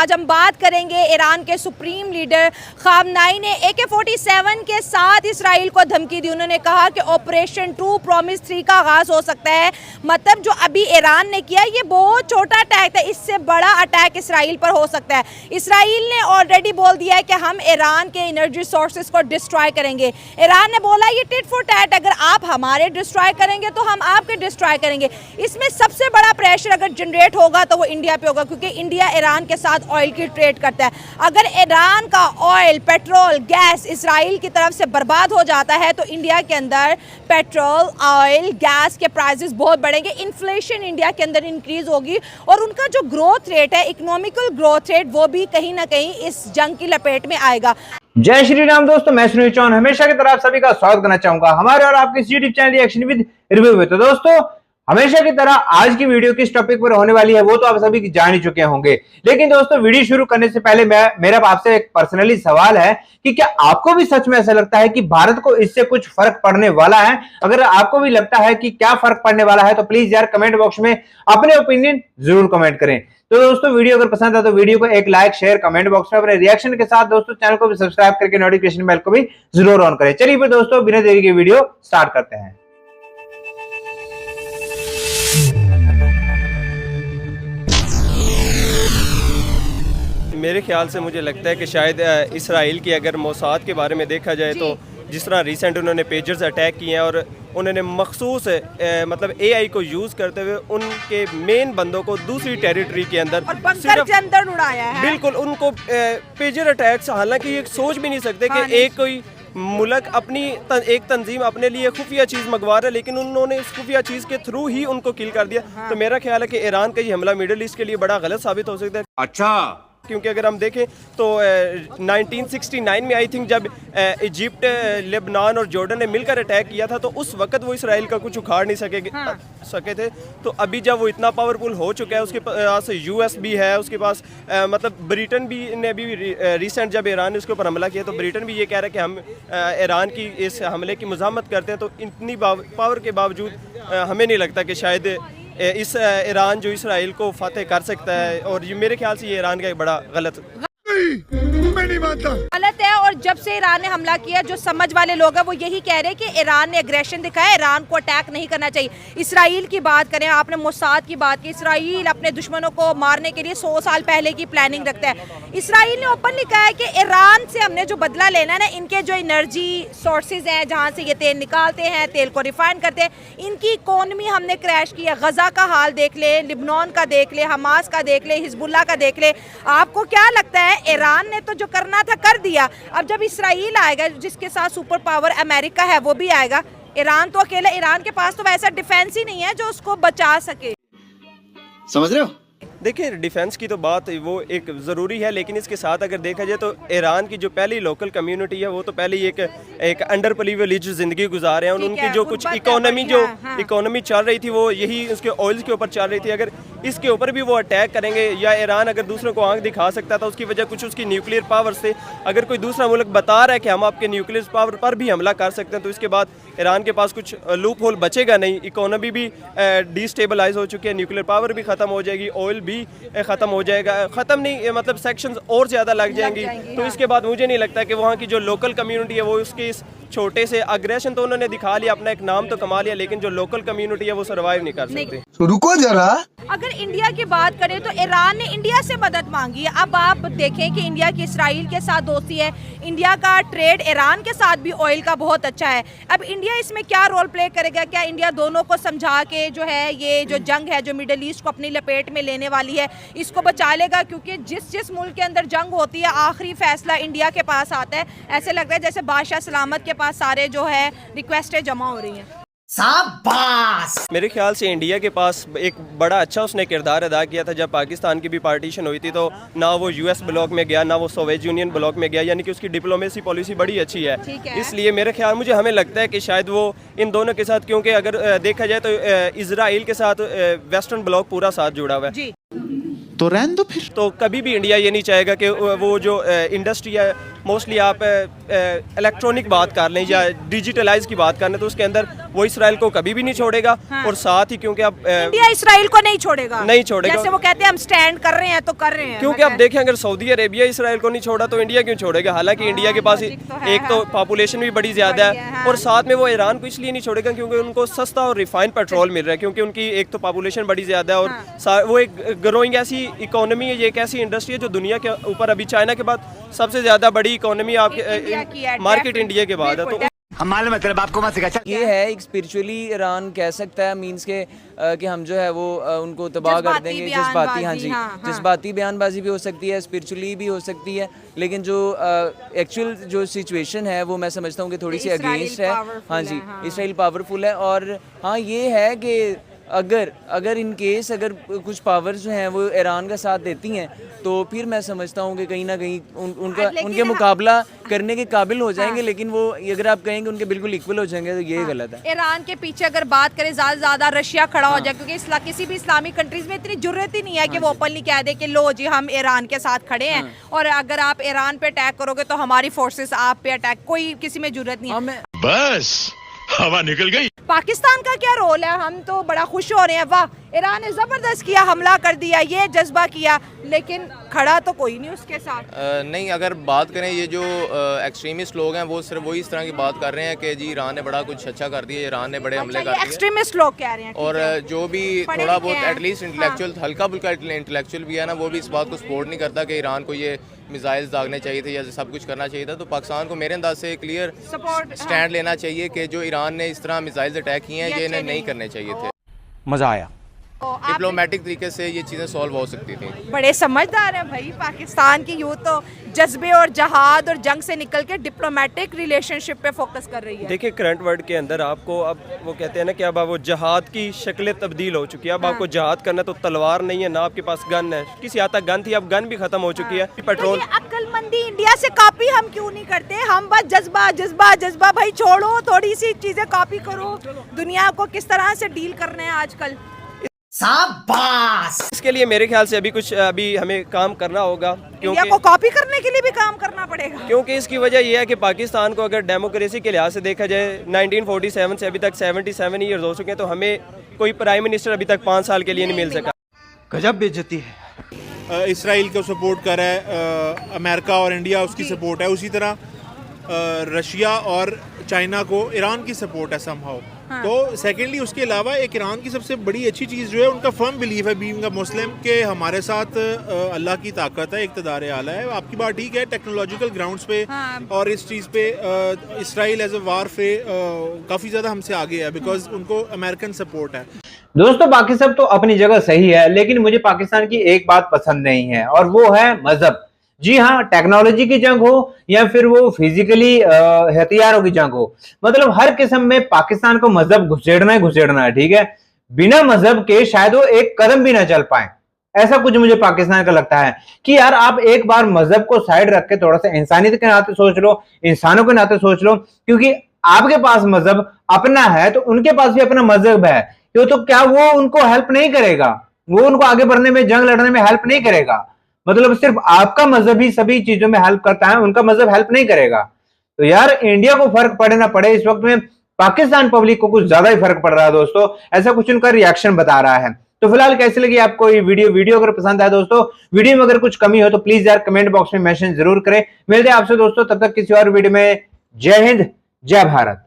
आज हम बात करेंगे ईरान के सुप्रीम लीडर खामनाई ने AK-47 के साथ इसराइल को धमकी दी। उन्होंने कहा कि ऑपरेशन ट्रू प्रॉमिस 3 का आगाज हो सकता है। मतलब जो अभी ईरान ने किया ये बहुत छोटा अटैक था, इससे बड़ा अटैक इसराइल पर हो सकता है। इसराइल ने ऑलरेडी बोल दिया है कि हम ईरान के एनर्जी सोर्सेज को डिस्ट्रॉय करेंगे। ईरान ने बोला ये टिट फॉर टैट, अगर आप हमारे डिस्ट्रॉय करेंगे तो हम आपके डिस्ट्रॉय करेंगे। इसमें सबसे बड़ा प्रेशर अगर जनरेट होगा तो वो इंडिया पे होगा, क्योंकि इंडिया ईरान के साथ ऑयल की ट्रेड करता है। अगर ईरान का ऑयल, पेट्रोल, गैस इसराइल की तरफ से बर्बाद हो जाता है तो इंडिया के अंदर पेट्रोल, ऑयल, गैस के प्राइसेस बहुत बढ़ेंगे, इन्फ्लेशन इंडिया के अंदर इंक्रीज होगी और उनका जो ग्रोथ रेट है, इकोनॉमिकल ग्रोथ रेट, वो भी कहीं ना कहीं इस जंग की लपेट में आएगा। जय श्री राम दोस्तों, मैं सुनील चौहान हमेशा की तरह आप सभी का स्वागत करना चाहूंगा हमारे और आपके YouTube channel reaction with review में। तो दोस्तों हमेशा की तरह आज की वीडियो किस टॉपिक पर होने वाली है वो तो आप सभी जान ही चुके होंगे, लेकिन दोस्तों वीडियो शुरू करने से पहले मेरा आपसे एक पर्सनली सवाल है कि क्या आपको भी सच में ऐसा लगता है कि भारत को इससे कुछ फर्क पड़ने वाला है? अगर आपको भी लगता है कि क्या फर्क पड़ने वाला है तो प्लीज यार कमेंट बॉक्स में अपने ओपिनियन जरूर कमेंट करें। तो दोस्तों वीडियो अगर पसंद है तो वीडियो को एक लाइक, शेयर, कमेंट बॉक्स में अपने रिएक्शन के साथ दोस्तों चैनल को भी सब्सक्राइब करके नोटिफिकेशन बेल को भी जरूर ऑन करें। चलिए फिर दोस्तों बिना देरी के वीडियो स्टार्ट करते हैं। मेरे ख्याल से मुझे लगता है कि शायद इसराइल की अगर मोसाद के बारे में देखा जाए तो जिस तरह रिसेंट उन्होंने पेजर्स अटैक किए हैं और उन्होंने मखसूस मतलब AI को यूज़ करते हुए उनके मेन बंदों को दूसरी टेरिटरी के अंदर और बंकर के अंदर उड़ाया है। बिल्कुल उनको पेजर अटैक्स, हालांकि ये सोच भी नहीं सकते कि एक कोई मुल्क अपनी एक तंजीम अपने लिए खुफिया चीज़ मंगवा रहा है, लेकिन उन्होंने इस खुफिया चीज़ के थ्रू ही उनको किल कर दिया। तो मेरा ख्याल है कि ईरान का ये हमला मिडिल ईस्ट के लिए बड़ा गलत साबित हो सकता है। अच्छा, क्योंकि अगर हम देखें तो 1969 में आई थिंक जब इजिप्ट, लेबनान और जॉर्डन ने मिलकर अटैक किया था तो उस वक्त वो इसराइल का कुछ उखाड़ नहीं सके थे। तो अभी जब वो इतना पावरफुल हो चुका है, उसके पास US भी है, उसके पास मतलब ब्रिटेन भी ने भी रिसेंट जब ईरान ने उसके ऊपर हमला किया तो ब्रिटेन भी ये कह रहा है कि हम ईरान की इस हमले की मज़ामत करते हैं। तो इतनी पावर के बावजूद हमें नहीं लगता कि शायद इस ईरान जो इसराइल को फतेह कर सकता है, और ये मेरे ख्याल से ये ईरान का एक बड़ा गलत है। और जब से ईरान ने हमला किया, जो समझ वाले लोग हैं वो यही कह रहे हैं कि ईरान ने एग्रेशन दिखाया, ईरान को अटैक नहीं करना चाहिए। इसराइल की बात करें, आपने मोसाद की बात की, इसराइल अपने दुश्मनों को मारने के लिए 100 साल पहले की प्लानिंग रखता है। इसराइल ने ओपनली कहा है कि ईरान से हमने जो बदला लेना है ना, इनके जो एनर्जी सोर्सेज हैं जहाँ से ये तेल निकालते हैं, तेल को रिफाइन करते हैं, इनकी इकोनॉमी हमने क्रैश की है। गजा का हाल देख ले, लिबनान का देख ले, हमास का देख ले, हिजबुल्ला का देख ले। आपको क्या लगता है ईरान ने तो जो करना था कर दिया, अब जब इसराइल आएगा जिसके साथ सुपर पावर अमेरिका है वो भी आएगा, ईरान तो अकेला, ईरान के पास तो वैसा डिफेंस ही नहीं है जो उसको बचा सके। समझ रहे हो? देखिए डिफेंस की तो बात वो एक ज़रूरी है, लेकिन इसके साथ अगर देखा जाए तो ईरान की जो पहली लोकल कम्युनिटी है वो तो पहले ही एक अंडर प्रिविलेज ज़िंदगी गुजार रहे हैं। उनकी जो कुछ इकोनॉमी चल रही थी वो यही उसके ऑयल्स के ऊपर चल रही थी। अगर इसके ऊपर भी वो अटैक करेंगे, या ईरान अगर दूसरों को आंख दिखा सकता था उसकी वजह कुछ उसकी न्यूक्लियर पावर से, अगर कोई दूसरा मुल्क बता रहा है कि हम आपके न्यूक्लियर पावर पर भी हमला कर सकते हैं तो इसके बाद ईरान के पास कुछ लूप होल बचेगा नहीं। इकोनॉमी भी डिस्टेबलाइज हो चुकी है, न्यूक्लियर पावर भी ख़त्म हो जाएगी, ऑयल भी ख़त्म हो जाएगा, ख़त्म नहीं मतलब सेक्शंस और ज़्यादा लग जाएंगी। तो इसके बाद मुझे नहीं लगता कि वहाँ की जो लोकल कम्युनिटी है वो उसके इस छोटे से अग्रेशन तो उन्होंने दिखा लिया, अपना एक नाम तो कमा लिया, लेकिन जो लोकल कम्युनिटी है वो सर्वाइव नहीं कर सकती। तो रुको जरा, अगर इंडिया की बात करें तो ईरान ने इंडिया से मदद मांगी है। अब आप देखें कि इंडिया की इसराइल के साथ दोस्ती है, इंडिया का ट्रेड ईरान के साथ भी ऑयल का बहुत अच्छा है। अब इंडिया इसमें क्या रोल प्ले करेगा? क्या इंडिया दोनों को समझा के जो है ये जो जंग है जो मिडिल ईस्ट को अपनी लपेट में लेने वाली है इसको बचा लेगा? क्योंकि जिस मुल्क के अंदर जंग होती है आखिरी फैसला इंडिया के पास आता है। ऐसे लग रहा है जैसे बादशाह सलामत के पास सारे जो है रिक्वेस्टें जमा हो रही हैं। शाबाश। मेरे ख्याल से इंडिया के पास एक बड़ा अच्छा उसने किरदार अदा किया था। जब पाकिस्तान की भी पार्टीशन हुई थी तो ना वो US ब्लॉक में गया, ना वो सोवियत यूनियन ब्लॉक में गया, यानी कि उसकी डिप्लोमेसी पॉलिसी बड़ी अच्छी है। इसलिए मेरे ख्याल मुझे हमें लगता है कि शायद वो इन दोनों के साथ, क्योंकि अगर देखा जाए तो इजराइल के साथ वेस्टर्न ब्लॉक पूरा साथ जुड़ा हुआ है। तो रहने दो फिर। तो कभी भी इंडिया ये नहीं चाहेगा कि वो जो इंडस्ट्री है, मोस्टली आप इलेक्ट्रॉनिक बात कर लें या डिजिटलाइज की बात कर लें, तो उसके अंदर वो इसराइल को कभी भी नहीं छोड़ेगा। हाँ। और साथ ही क्योंकि अब इंडिया इसराइल को नहीं छोड़ेगा, नहीं छोड़ेगा। जैसे वो कहते हैं हम स्टैंड कर रहे हैं तो कर रहे हैं। क्योंकि आप देखें अगर सऊदी अरेबिया इसराइल को नहीं छोड़ा तो इंडिया क्यों छोड़ेगा? हालांकि इंडिया के पास लॉजिक तो है, एक तो पॉपुलेशन भी बड़ी ज्यादा है और साथ में वो ईरान को इसलिए नहीं छोड़ेगा क्योंकि उनको सस्ता और रिफाइंड पेट्रोल मिल रहा है, क्योंकि उनकी एक तो पॉपुलेशन बड़ी ज्यादा है और वो एक ग्रोइंग ऐसी इकोनॉमी है, ये एक ऐसी इंडस्ट्री है जो दुनिया के ऊपर अभी चाइना के बाद सबसे ज्यादा बड़ी इकोनॉमी आपके मार्केट इंडिया के बाद है। तो हम मालूम है तेरे बाप को मत सिखा। ये है एक स्पिरिचुअली ईरान कह सकता है, मींस के कि हम जो है वो उनको तबाह कर देंगे। जज्बाती, हाँ जी, जज्बाती बयानबाजी भी हो सकती है, स्पिरिचुअली भी हो सकती है, लेकिन जो एक्चुअल जो सिचुएशन है वो मैं समझता हूँ कि थोड़ी सी अगेंस्ट है। हाँ जी, इसराइल पावरफुल है। और हाँ ये है कि अगर इन केस अगर कुछ पावर्स जो हैं वो ईरान का साथ देती हैं तो फिर मैं समझता हूँ कि कहीं ना कहीं उनके मुकाबला करने के काबिल हो जाएंगे। लेकिन वो अगर आप कहेंगे उनके बिल्कुल इक्वल हो जाएंगे तो ये गलत है। ईरान के पीछे अगर बात करें ज्यादा से ज्यादा रशिया खड़ा हो जाए, क्योंकि किसी भी इस्लामिक कंट्रीज में इतनी जरूरत ही नहीं है कि वो ओपनली कह दे कि लो जी हम ईरान के साथ खड़े हैं और अगर आप ईरान पे अटैक करोगे तो हमारी फोर्सेस आप पे अटैक, कोई किसी में जरूरत नहीं है। बस हवा निकल गई। पाकिस्तान का क्या रोल है? हम तो बड़ा खुश हो रहे हैं, वाह ईरान ने जबरदस्त किया, हमला कर दिया, ये जज्बा किया, लेकिन खड़ा तो कोई नहीं उसके साथ। नहीं, अगर बात करें ये जो एक्सट्रीमिस्ट लोग हैं वो सिर्फ वही इस तरह की बात कर रहे हैं कि जी ईरान ने बड़ा कुछ अच्छा कर दिया, ईरान ने बड़े हमले कर दिए। एक्सट्रीमिस्ट लोग कह रहे हैं। और जो भी थोड़ा बहुत एटलीस्ट इंटेलेक्चुअल, हल्का फुल्का इंटेलेक्चुअल भी है ना, वो भी इस बात को सपोर्ट नहीं करता कि ईरान को ये मिसाइल्स दागने चाहिए थे या सब कुछ करना चाहिए था। तो पाकिस्तान को मेरे अंदाज से क्लियर स्टैंड लेना चाहिए कि जो ईरान ने इस तरह मिसाइल्स अटैक किए हैं ये इन्हें नहीं करने चाहिए थे। मजा आया। डिप्लोमेटिक तरीके से ये चीज़ें सॉल्व हो सकती थी। बड़े समझदार हैं भाई पाकिस्तान की यूथ, तो जज्बे और जहाद और जंग से निकल के डिप्लोमेटिक रिलेशनशिप पे फोकस कर रही है। देखिए करंट वर्ल्ड के अंदर आपको अब वो कहते हैं ना कि अब वो जहाद की शक्लें तब्दील हो चुकी है। अब आपको जहाद करना तो तलवार नहीं है ना आपके पास गन है, किसी हद तक गन थी, अब गन भी खत्म हो चुकी है। पेट्रोल तो अक्लमंदी इंडिया से कॉपी हम क्यों नहीं करते? हम बस जज्बा जज्बा जज्बा भाई छोड़ो, थोड़ी सी चीजें कॉपी करो। दुनिया को किस तरह से डील करना है आजकल। शाबाश। इसके लिए मेरे ख्याल से अभी हमें काम करना होगा, इंडिया को कॉपी करने के लिए भी काम करना पड़ेगा। क्योंकि इसकी वजह यह है कि पाकिस्तान को अगर डेमोक्रेसी के लिहाज से देखा जाए 1947 से अभी तक 77 ईयर्स हो चुके हैं, तो हमें कोई प्राइम मिनिस्टर अभी तक 5 साल के लिए नहीं मिल सका। गजब बेइज्जती है। इसराइल को सपोर्ट कर रहा है अमेरिका और इंडिया, उसकी सपोर्ट है। उसी तरह रशिया और चाइना को ईरान की सपोर्ट है समहाउ। तो सेकेंडली उसके अलावा एक ईरान की सबसे बड़ी अच्छी चीज़ जो है उनका फर्म बिलीफ है बीइंग अ मुस्लिम के हमारे साथ अल्लाह की ताकत है, इक़्तिदार आला है। आपकी बात ठीक है टेक्नोलॉजिकल ग्राउंड्स पे और इस चीज़ पे इसराइल एज अ वार पे काफ़ी ज़्यादा हमसे आगे है बिकॉज उनको अमेरिकन सपोर्ट है। दोस्तों बाकी सब तो अपनी जगह सही है, लेकिन मुझे पाकिस्तान की एक बात पसंद नहीं है और वो है मजहब। जी हाँ, टेक्नोलॉजी की जंग हो या फिर वो फिजिकली हथियारों की जंग हो, मतलब हर किस्म में पाकिस्तान को मजहब घुसेड़ना है, ठीक है। बिना मजहब के शायद वो एक कदम भी ना चल पाए। ऐसा कुछ मुझे पाकिस्तान का लगता है कि यार आप एक बार मजहब को साइड रख के थोड़ा सा इंसानियत के नाते सोच लो, इंसानों के नाते सोच लो, क्योंकि आपके पास मजहब अपना है तो उनके पास भी अपना मजहब है। तो क्या वो उनको हेल्प नहीं करेगा? वो उनको आगे बढ़ने में, जंग लड़ने में हेल्प नहीं करेगा? मतलब सिर्फ आपका मजहब ही सभी चीजों में हेल्प करता है, उनका मजहब हेल्प नहीं करेगा। तो यार इंडिया को फर्क पड़े ना पड़े, इस वक्त में पाकिस्तान पब्लिक को कुछ ज्यादा ही फर्क पड़ रहा है दोस्तों। ऐसा कुछ उनका रिएक्शन बता रहा है। तो फिलहाल कैसी लगी आपको ये वीडियो अगर पसंद आया दोस्तों, वीडियो में अगर कुछ कमी हो तो प्लीज यार कमेंट बॉक्स में मेंशन जरूर करें। मिलते हैं आपसे दोस्तों, तब तक किसी और वीडियो में। जय हिंद, जय भारत।